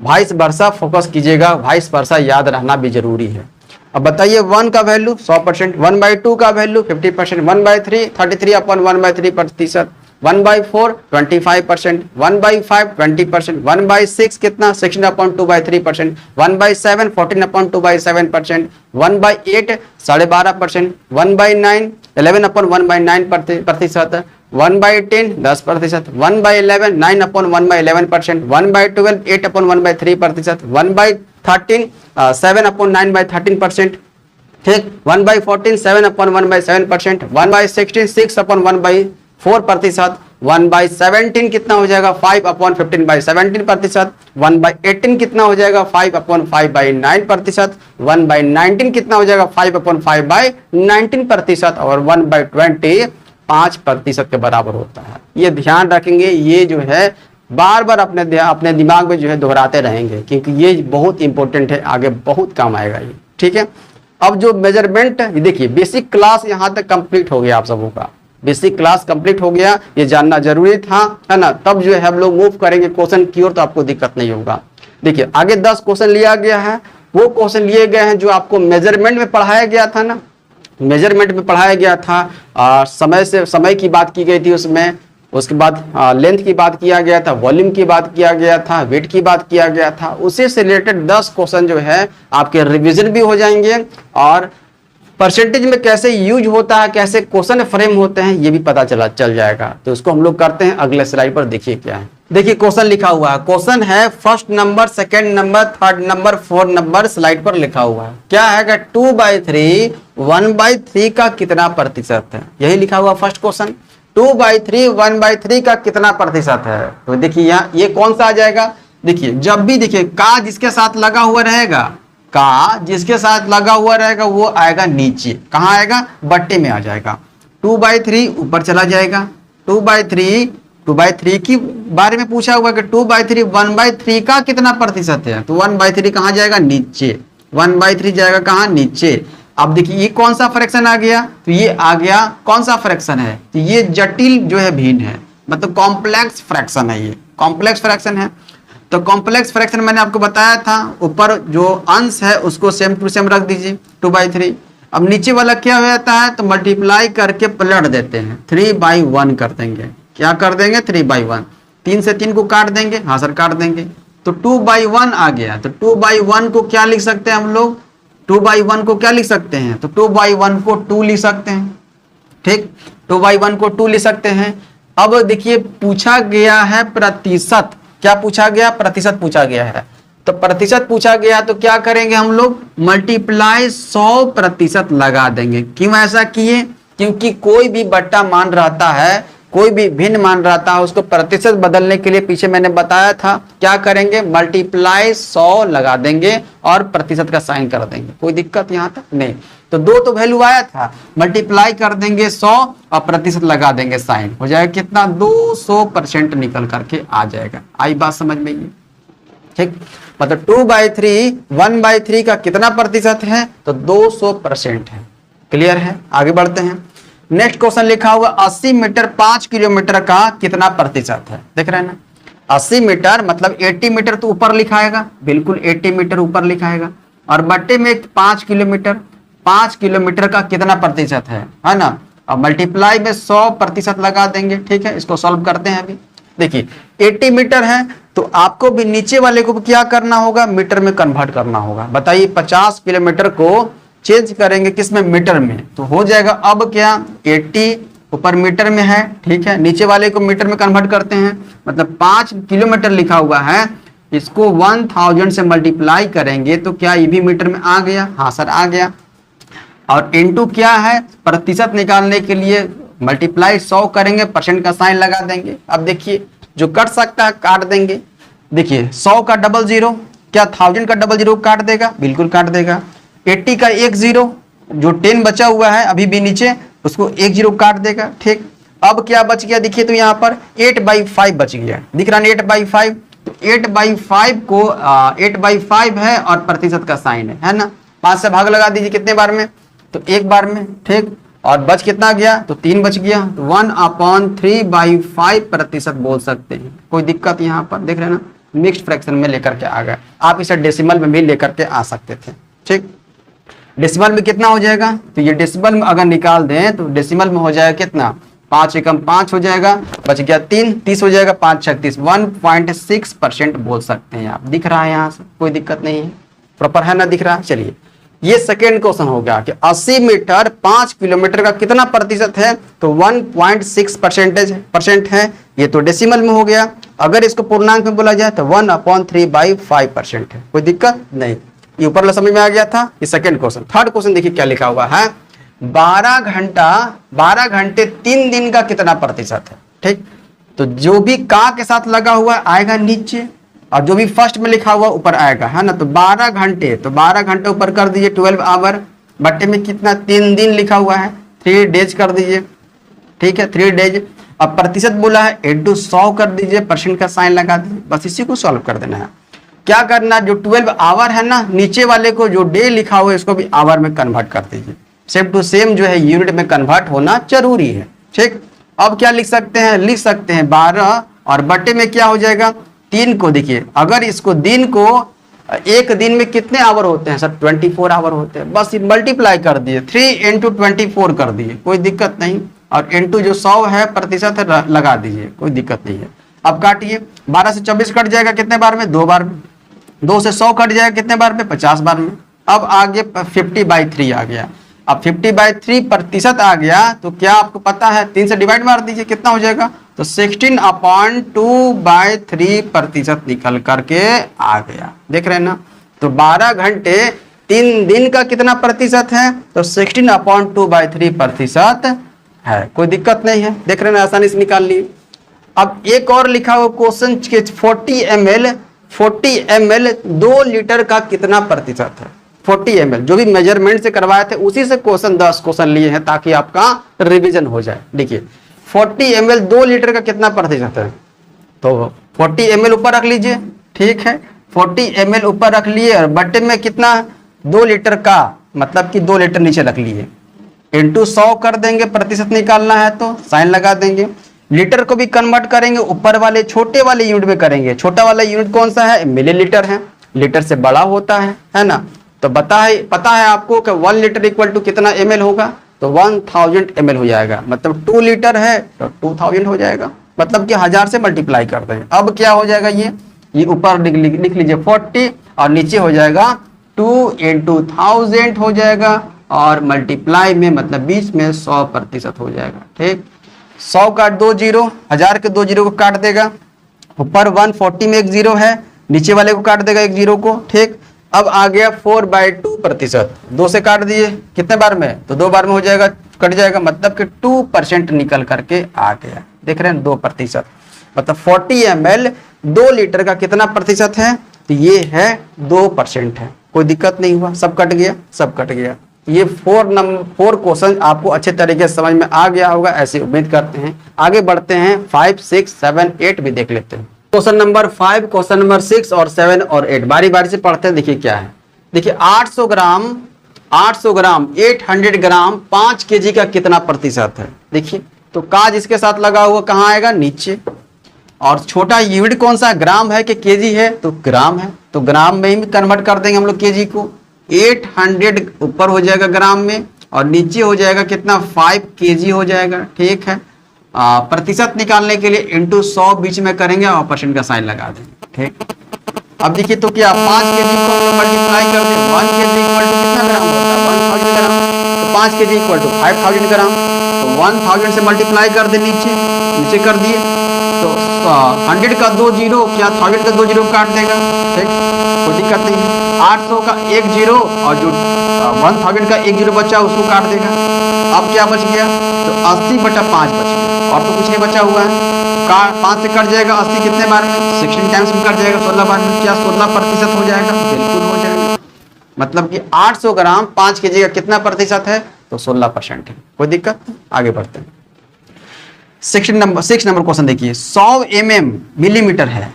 वाइस वर्सा फोकस कीजिएगा, वाइस वर्सा याद रहना भी जरूरी है। अब बताइए 1 का वैल्यू 100%, 1/2 का वैल्यू 50%, 1/3 33/1/3%, 1/4 25%, 1/5 20%, 1/6 कितना 16/2/3%, 1/7 14/2/7%, 1/8 12.5%, 1/9 11/1/9%, 1/10 10%, 1/11 9/1/11%, 1/12 8/1/3%, 1/13 7/9/13%, ठीक। 1/14 7/1/7%, 1/16 6/1/4%, 1/17 कितना हो जाएगा 5/15/17%, 1/18 कितना हो जाएगा 5/5/9%, 1/19 कितना हो जाएगा 5/5/19%, और 1/20 5% के बराबर होता है। ये ध्यान रखेंगे, ये जो है बार बार अपने दिमाग में जो है दोहराते रहेंगे, क्योंकि ये बहुत इंपॉर्टेंट है, आगे बहुत काम आएगा ये, ठीक है। अब जो मेजरमेंट, देखिए बेसिक क्लास यहाँ तक कंप्लीट हो गया, आप सबों का बेसिक क्लास कंप्लीट हो गया, ये जानना जरूरी था, है ना। तब जो है हम लोग मूव करेंगे क्वेश्चन की ओर, तो आपको दिक्कत नहीं होगा। देखिए आगे 10 क्वेश्चन लिया गया है, वो क्वेश्चन लिए गए हैं जो आपको मेजरमेंट में पढ़ाया गया था ना, मेजरमेंट में पढ़ाया गया था। समय की बात की गई थी उसमें, उसके बाद लेंथ की बात किया गया था, वॉल्यूम की बात किया गया था, वेट की बात किया गया था। उसी से रिलेटेड 10 क्वेश्चन जो है आपके रिवीजन भी हो जाएंगे, और परसेंटेज में कैसे यूज होता है, कैसे क्वेश्चन फ्रेम होते हैं, ये भी पता चल जाएगा। तो उसको हम लोग करते हैं अगले स्लाइड पर। देखिए क्या है, देखिए क्वेश्चन लिखा हुआ है, क्वेश्चन है first number, second number, third number, fourth number slide पर लिखा हुआ है। क्या है कि 2/3 1/3 का कितना प्रतिशत है, यही लिखा हुआ फर्स्ट क्वेश्चन। 2/3 1/3 का कितना प्रतिशत है, तो देखिए यहाँ ये कौन सा आ जाएगा। देखिए जब भी देखिए का जिसके साथ लगा हुआ रहेगा, का जिसके साथ लगा हुआ रहेगा वो आएगा नीचे, कहाँ आएगा, बट्टे में आ जाएगा। 2/3 ऊपर चला जाएगा। 2/3 की बारे में पूछा हुआ कि 2/3 1/3 का कितना प्रतिशत है, तो 1/3 कहाँ जाएगा, नीचे। 1/3 जाएगा कहाँ, नीचे। अब देखिए ये कौन सा फ्रैक्शन आ गया, तो ये आ गया कौन सा फ्रैक्शन है, तो ये जटिल जो है भिन्न है, मतलब कॉम्प्लेक्स फ्रैक्शन है, ये कॉम्प्लेक्स फ्रैक्शन है। तो कॉम्प्लेक्स फ्रैक्शन मैंने आपको बताया था, ऊपर जो अंश है उसको सेम टू सेम रख दीजिए 2/3। अब नीचे वाला क्या हो जाता है, तो मल्टीप्लाई करके पलट देते हैं, 3/1 कर देंगे। क्या कर देंगे, 3/1। 3 से 3 को काट देंगे, हाँ सर काट देंगे, तो 2/1 आ गया। तो 2/1 को क्या लिख सकते हैं हम लोग, 2/1 को क्या लिख सकते हैं, तो 2/1 को 2 लिख सकते हैं, ठीक। 2/1 को 2 लिख सकते हैं। अब देखिए पूछा गया है प्रतिशत, क्या पूछा गया, प्रतिशत पूछा गया है। तो प्रतिशत पूछा गया तो क्या करेंगे हम लोग, मल्टीप्लाई 100% लगा देंगे। क्यों ऐसा किए, क्योंकि कोई भी बट्टा मान रहता है, कोई भी भिन्न मान रहता है, उसको प्रतिशत बदलने के लिए पीछे मैंने बताया था क्या करेंगे, मल्टीप्लाई 100 लगा देंगे और प्रतिशत का साइन कर देंगे। कोई दिक्कत यहाँ तक नहीं। तो 2 तो वैल्यू आया था, मल्टीप्लाई कर देंगे 100 और प्रतिशत लगा देंगे साइन, हो जाएगा कितना, 200% निकल करके आ जाएगा। आई बात समझ में, ये ठीक। मतलब 2/3 1/3 का कितना प्रतिशत है, तो 200% है। क्लियर है, आगे बढ़ते हैं। नेक्स्ट क्वेश्चन लिखा हुआ 80 मीटर 5 किलोमीटर का कितना प्रतिशत है। देख रहे हैं ना, 80 मीटर मतलब 80 मीटर तो ऊपर लिखाएगा, बिल्कुल 80 मीटर ऊपर लिखाएगा, और बट्टे में 5 किलोमीटर, 5 किलोमीटर का कितना प्रतिशत है ना। अब मल्टीप्लाई में 100% लगा देंगे। ठीक है, इसको सॉल्व करते हैं। अभी देखिए 80 मीटर है तो आपको भी नीचे वाले को क्या करना होगा, मीटर में कन्वर्ट करना होगा। बताइए 50 किलोमीटर को चेंज करेंगे किस में, मीटर में, तो हो जाएगा अब क्या 80 ऊपर मीटर में है। ठीक है, नीचे वाले को मीटर में कन्वर्ट करते हैं, मतलब 5 किलोमीटर लिखा हुआ है, इसको 1000 से मल्टीप्लाई करेंगे तो क्या ये भी मीटर में आ गया। हाँ सर आ गया। और इनटू क्या है, प्रतिशत निकालने के लिए मल्टीप्लाई 100 करेंगे, परसेंट का साइन लगा देंगे। अब देखिए जो कट सकता है काट देंगे। देखिए 100 का 00 क्या 1000 का 00 काट देगा, बिल्कुल काट देगा। 80 का 10 जो 10 बचा हुआ है अभी भी नीचे, उसको 10 काट देगा। ठीक, अब क्या बच गया देखिए, तो यहाँ पर 8/5 बच गया, दिख रहा है 8/5। तो 8/5 को 8/5 है और प्रतिशत का साइन है ना। 5 से भाग लगा दीजिए कितने बार में, तो एक बार में। ठीक, और बच कितना गया, तो 3 बच गया। 1/3/5% बोल सकते हैं, कोई दिक्कत यहाँ पर देख रहे हैं ना, मिक्स्ड फ्रैक्शन में लेकर के आ गए। आप इसे डेसिमल में भी लेकर के आ सकते थे। ठीक, डेसिमल में कितना हो जाएगा, तो ये डेसिमल में अगर निकाल दें तो डेसिमल में हो जाएगा कितना, 5 एकम 5 हो जाएगा, बच गया 3, 30 हो जाएगा, 5 6 30, 1.6% बोल सकते हैं आप। दिख रहा है यहाँ से, कोई दिक्कत नहीं है, प्रॉपर है ना, दिख रहा है। चलिए ये सेकेंड क्वेश्चन हो गया कि 80 मीटर 5 किलोमीटर का कितना प्रतिशत है, तो 1.6% है। ये तो डेसिमल में हो गया। अगर इसको पूर्णांक में बोला जाए तो 1/3/5% है, कोई दिक्कत नहीं। ये ऊपर वाला समझ में आ गया था। ये सेकंड क्वेश्चन। थर्ड क्वेश्चन देखिए क्या लिखा हुआ है, 12 घंटे 3 दिन का कितना प्रतिशत है। ठीक, तो जो भी का के साथ लगा हुआ आएगा नीचे, और जो भी फर्स्ट में लिखा हुआ ऊपर आएगा, है ना। तो 12 घंटे, तो 12 घंटे ऊपर कर दीजिए 12 आवर, बट्टे में कितना 3 दिन लिखा हुआ है, 3 डेज कर दीजिए। ठीक है, 3 डेज। अब प्रतिशत बोला है इनटू 100 कर दीजिए, परसेंट का साइन लगा दीजिए, बस इसी को सॉल्व कर देना है। क्या करना, जो 12 आवर है ना, नीचे वाले को जो डे लिखा हुआ है इसको भी आवर में कन्वर्ट कर दीजिए। सेम टू सेम जो है यूनिट में कन्वर्ट होना जरूरी है। ठीक, अब क्या लिख सकते हैं, लिख सकते हैं 12 और बट्टे में क्या हो जाएगा 3 को। देखिए अगर इसको दिन को, एक दिन में कितने आवर होते हैं सर, 24 आवर होते हैं, बस मल्टीप्लाई कर दिए, 3 × 24 कर दिए, कोई दिक्कत नहीं। और इनटू जो 100 है प्रतिशत है लगा दीजिए, कोई दिक्कत नहीं है। अब काटिए, 12 से 24 कट जाएगा कितने बार में, 2 बार में। 2 से 100 कट जाएगा कितने बार में, 50 बार में। अब आगे 50/3 आ गया। अब 50/3% आ गया तो क्या आपको पता है, 3 से डिवाइड मार दीजिए, कितना हो जाएगा, तो 16/2/3% निकल करके आ गया। देख रहे हैं ना। तो 12 घंटे 3 दिन का कितना प्रतिशत है, तो 16/2/3% है, कोई दिक्कत नहीं है। देख रहे हैं ना, आसानी से निकाल लिए। अब एक और लिखा हुआ क्वेश्चन के 40 ml 2 लीटर का कितना प्रतिशत है। 40 ml जो भी मेजरमेंट से करवाए थे उसी से क्वेश्चन 10 क्वेश्चन लिए हैं ताकि आपका रिवीजन हो जाए। देखिए 40 ml 2 लीटर का कितना प्रतिशत है, तो 40 ml ऊपर रख लीजिए। ठीक है, 40 ml ऊपर रख लिए और बट्टे में कितना 2 लीटर का, मतलब कि 2 लीटर नीचे रख लिए, इनटू 100 कर देंगे, प्रतिशत निकालना है तो साइन लगा देंगे। लीटर को भी कन्वर्ट करेंगे, ऊपर वाले छोटे वाले यूनिट में करेंगे। छोटा वाला यूनिट कौन सा है, मिलीलीटर है, लीटर से बड़ा होता है ना। तो पता है आपको कि 1 लीटर इक्वल टू कितना ml होगा, तो 1000 ml हो जाएगा। मतलब 2 लीटर है तो 2000 हो जाएगा, मतलब कि 1000 से मल्टीप्लाई कर देंगे। अब क्या हो जाएगा, ये ऊपर लिख लीजिए 40 और नीचे हो जाएगा 2 × 1000 हो जाएगा, और मल्टीप्लाई में मतलब बीच में 100% हो जाएगा। ठीक, 100 का 2 0, 1000 के 2 0 को काट देगा, ऊपर 140 में 1 0 है, नीचे वाले को काट देगा 1 0 को। ठीक, अब आ गया 4/2%, 2 से काट दिए कितने बार में, तो 2 बार में हो जाएगा, कट जाएगा, मतलब कि 2% निकल करके आ गया। देख रहे हैं 2%, मतलब 40 ml 2 लीटर का कितना प्रतिशत है, तो ये है 2% है। कोई दिक्कत नहीं हुआ, सब कट गया, सब कट गया। ये 4 क्वेश्चन आपको अच्छे तरीके से समझ में आ गया होगा, ऐसे उम्मीद करते हैं। आगे बढ़ते हैं, 5 6 7 8 भी देख लेते हैं। क्वेश्चन नंबर 5, क्वेश्चन नंबर 6 और 7 और 8 बारी बारी से पढ़ते हैं। देखिए क्या है, देखिए 800 ग्राम 800 ग्राम 5 केजी का कितना प्रतिशत है? देखिए, तो काज इसके साथ लगा हुआ कहाँ आएगा? नीचे। और छोटा यूनिट कौन सा? ग्राम है कि केजी है? तो ग्राम है, तो ग्राम में ही कन्वर्ट कर देंगे हम लोग केजी को। 800 ऊपर हो जाएगा ग्राम में और नीचे हो जाएगा कितना? 5 केजी हो जाएगा। ठीक है, प्रतिशत निकालने के लिए इंटू 100 बीच में करेंगे और परसेंट का साइन लगा देंगे। ठीक, अब देखिए तो क्या 5 केजी को हम लोग मल्टीप्लाई कर दें, 1 केजी इक्वल टू कितना ग्राम होता है? 1000 ग्राम। तो 5 केजी इक्वल टू 5000 ग्राम, तो 1000 से मल्टीप्लाई कर दे, नीचे कर दिए। तो 100 का 2 जीरो, क्या 1000 का 2 जीरो काट देगा? ठीक, कोई दिक्कत नहीं है। 800 का 1 जीरो और जो 1000 का 1 जीरो बचा उसको काट देगा। अब क्या बच गया? तो 80/5 बच गया, और तो कुछ नहीं बचा हुआ है। 5 से कट जाएगा 80 कितने बार में? 16 टाइम्स में कट जाएगा 16 बार में। क्या 16% हो जाएगा? बिल्कुल हो जाएगा। मतलब कि 800 ग्राम 5 केजी का कितना प्रतिशत है? तो 16% है। कोई दिक्कत नहीं, आगे बढ़ते हैं। 6 नंबर क्वेश्चन देखिए, 100 mm मिलीमीटर है,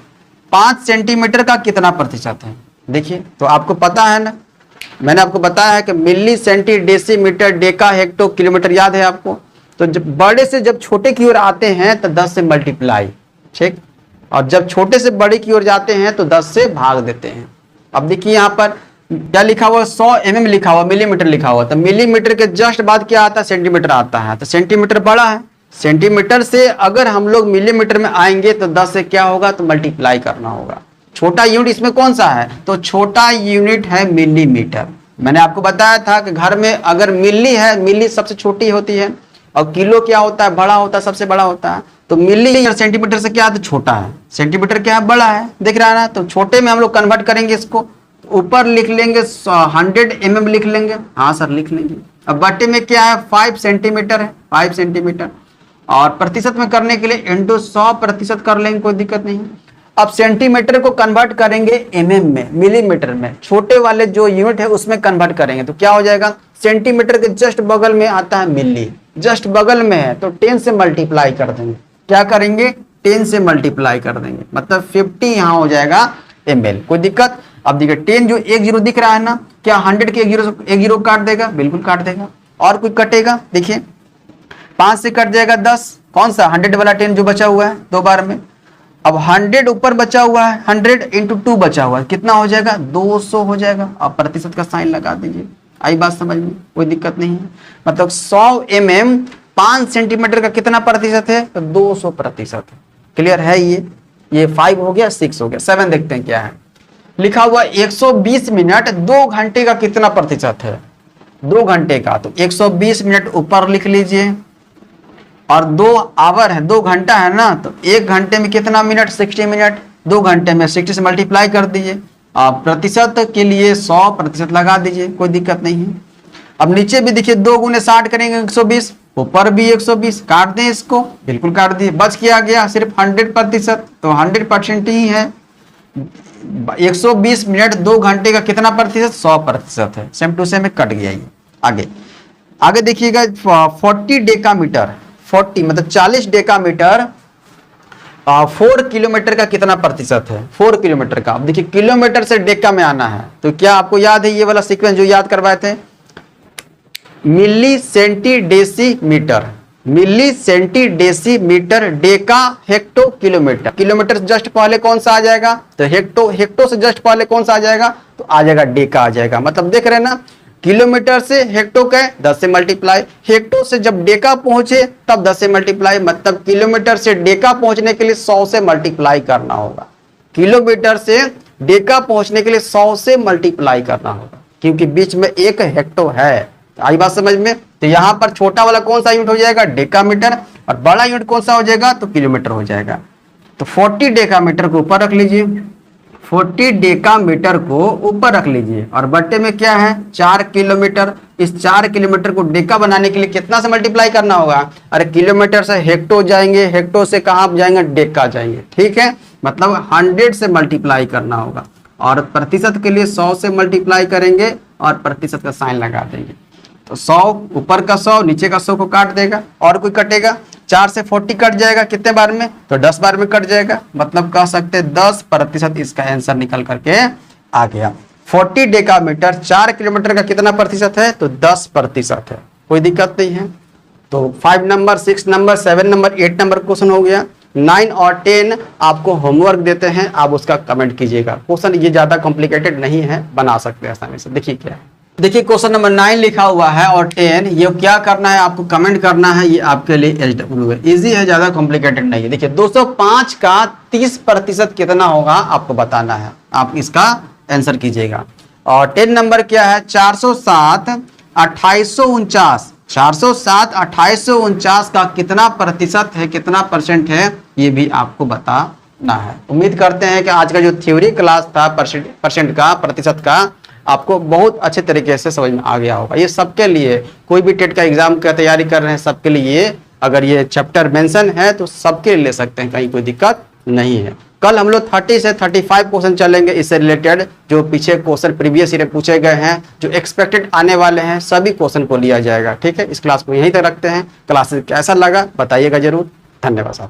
5 सेंटीमीटर का कितना प्रतिशत है? देखिए, तो आपको पता है ना, मैंने आपको बताया है कि milli, centi, decimetre, deca, hecto, kilometre याद है आपको। तो जब बड़े से जब छोटे की ओर आते हैं तो 10 से मल्टीप्लाई। ठीक, और जब छोटे से बड़े की ओर जाते हैं तो 10 से भाग देते हैं। अब देखिए यहाँ पर क्या लिखा हुआ? 100 mm लिखा हुआ, मिलीमीटर लिखा हुआ। तो मिलीमीटर के जस्ट बाद क्या आता है? सेंटीमीटर आता है। तो सेंटीमीटर बड़ा है, सेंटीमीटर से अगर हम लोग मिलीमीटर में आएंगे तो 10 से क्या होगा? तो मल्टीप्लाई करना होगा। छोटा यूनिट इसमें कौन सा है? तो छोटा यूनिट है मिलीमीटर। मैंने आपको बताया था कि घर में अगर मिली है, मिली सबसे छोटी होती है, और किलो क्या होता है? बड़ा होता है, सबसे बड़ा होता है। तो मिली और सेंटीमीटर से क्या है? तो छोटा है। सेंटीमीटर क्या है? बड़ा है। दिख रहा है ना? तो छोटे में हम लोग कन्वर्ट करेंगे इसको, ऊपर लिख लेंगे 100 mm लिख लेंगे। हाँ सर, लिख लेंगे। अब बटे में क्या है? 5 सेंटीमीटर है, 5 सेंटीमीटर। और प्रतिशत में करने के लिए इंटू 100% कर लेंगे, कोई दिक्कत नहीं। अब सेंटीमीटर को कन्वर्ट करेंगे mm में, मिलीमीटर में। छोटे वाले जो यूनिट है उसमें कन्वर्ट करेंगे तो क्या हो जाएगा? सेंटीमीटर के जस्ट बगल में आता है मिली, जस्ट बगल में है तो 10 से मल्टीप्लाई कर देंगे। क्या करेंगे? 10 से मल्टीप्लाई कर देंगे, मतलब 50 यहाँ हो जाएगा ml। कोई दिक्कत? अब देखिए 10 जो 1 जीरो दिख रहा है ना, क्या 100 के 1 जीरो काट देगा? बिल्कुल काट देगा। और कोई कटेगा? देखिए 5 से कट जाएगा 10, कौन सा? 100 वाला 10 जो बचा हुआ है 2 बार में। अब 100 ऊपर बचा हुआ है, 100 इंटू 2 बचा हुआ है, कितना हो जाएगा? 200 हो जाएगा। अब प्रतिशत का साइन लगा दीजिए। आई बात समझ में? कोई दिक्कत नहीं है। मतलब 100 mm 5 सेंटीमीटर का कितना प्रतिशत है? तो 200% है। क्लियर है? ये 5 हो गया, 6 हो गया। 7 देखते हैं क्या है। लिखा हुआ 120 मिनट 2 घंटे का कितना प्रतिशत है? 2 घंटे का, तो 120 मिनट ऊपर लिख लीजिए, और 2 आवर है, 2 घंटा है ना, तो 1 घंटे में कितना मिनट? 60 मिनट। 2 घंटे में 60 से मल्टीप्लाई कर दीजिए। प्रतिशत के लिए 100% लगा दीजिए, कोई दिक्कत नहीं है। अब नीचे भी देखिए 2 गुने 60 करेंगे 120, ऊपर भी 120, काट दें इसको, बिल्कुल काट दिए। बच किया गया सिर्फ 100%, तो 100% ही है। 120 मिनट 2 घंटे का कितना प्रतिशत? 100% है। सेम टू सेम कट गया। ये आगे देखिएगा 40 डेकामीटर, 40 मतलब 40 डेकामीटर 4 किलोमीटर का कितना प्रतिशत है? 4 किलोमीटर का। अब देखिए किलोमीटर से डेका में आना है, तो क्या आपको याद है ये वाला सीक्वेंस जो याद करवाए थे? Milli, centi, decimetre, milli, centi, decimetre, deca, hecto, kilometre. Kilometre से जस्ट पहले कौन सा आ जाएगा? तो हेक्टो। हेक्टो से जस्ट पहले कौन सा आ जाएगा? तो आ जाएगा डेका आ जाएगा। मतलब देख रहे हैं ना, किलोमीटर से हेक्टो का 10 से मल्टीप्लाई, हेक्टो से जब डेका पहुंचे तब 10 से मल्टीप्लाई, मतलब किलोमीटर से डेका पहुंचने के लिए 100 से मल्टीप्लाई करना होगा। किलोमीटर से डेका पहुंचने के लिए 100 से मल्टीप्लाई करना होगा, क्योंकि बीच में एक हेक्टो है। आई बात समझ में? तो यहां पर छोटा वाला कौन सा यूनिट हो जाएगा? डेकामीटर, और बड़ा यूनिट कौन सा हो जाएगा? तो किलोमीटर हो जाएगा। तो 40 डेकामीटर को ऊपर रख लीजिए, 40 डेकामीटर को ऊपर रख लीजिए, और बट्टे में क्या है? 4 किलोमीटर। इस 4 किलोमीटर को डेका बनाने के लिए कितना से मल्टीप्लाई करना होगा? अरे किलोमीटर से हेक्टो जाएंगे, हेक्टो से कहां जाएंगे? डेका जाएंगे। ठीक है, मतलब 100 से मल्टीप्लाई करना होगा, और प्रतिशत के लिए 100 से मल्टीप्लाई करेंगे और प्रतिशत का साइन लगा देंगे। तो 100 ऊपर का 100 नीचे का 100 को काट देगा। और कोई कटेगा? 4 से 40 कट जाएगा कितने बार में? तो 10 बार में कट जाएगा। मतलब कह सकते हैं 10% इसका आंसर निकल करके आ गया। 40 डेकामीटर 4 किलोमीटर का कितना प्रतिशत है? तो 10% है। कोई दिक्कत नहीं है। तो 5 number, 6 number, 7 number, 8 number question हो गया। 9 और 10 आपको होमवर्क देते हैं, आप उसका कमेंट कीजिएगा। क्वेश्चन ये ज्यादा कॉम्प्लिकेटेड नहीं है, बना सकते हैं आसानी से। देखिए क्या है, देखिए क्वेश्चन नंबर 9 लिखा हुआ है और 10, ये क्या करना है आपको कमेंट करना है। ये आपके लिए SW है, इजी है, ज्यादा कॉम्प्लिकेटेड नहीं है। देखिए 205 का 30% कितना होगा आपको बताना है, आप इसका आंसर कीजिएगा। और 10 नंबर क्या है? 407 2849, 407 2849 का कितना प्रतिशत है, कितना परसेंट है, ये भी आपको बताना है। उम्मीद करते हैं कि आज का जो थ्योरी क्लास था परसेंट का, प्रतिशत का, आपको बहुत अच्छे तरीके से समझ में आ गया होगा। ये सबके लिए, कोई भी टेट का एग्जाम का तैयारी कर रहे हैं सबके लिए, अगर ये चैप्टर मेंशन है तो सबके लिए ले सकते हैं, कहीं कोई दिक्कत नहीं है। कल हम लोग 30 से 35 क्वेश्चन चलेंगे इससे रिलेटेड, जो पीछे क्वेश्चन प्रीवियस ईयर पूछे गए हैं, जो एक्सपेक्टेड आने वाले हैं, सभी क्वेश्चन को लिया जाएगा। ठीक है, इस क्लास को यहीं तक रखते हैं। क्लासेस कैसा लगा बताइएगा जरूर। धन्यवाद साथियों।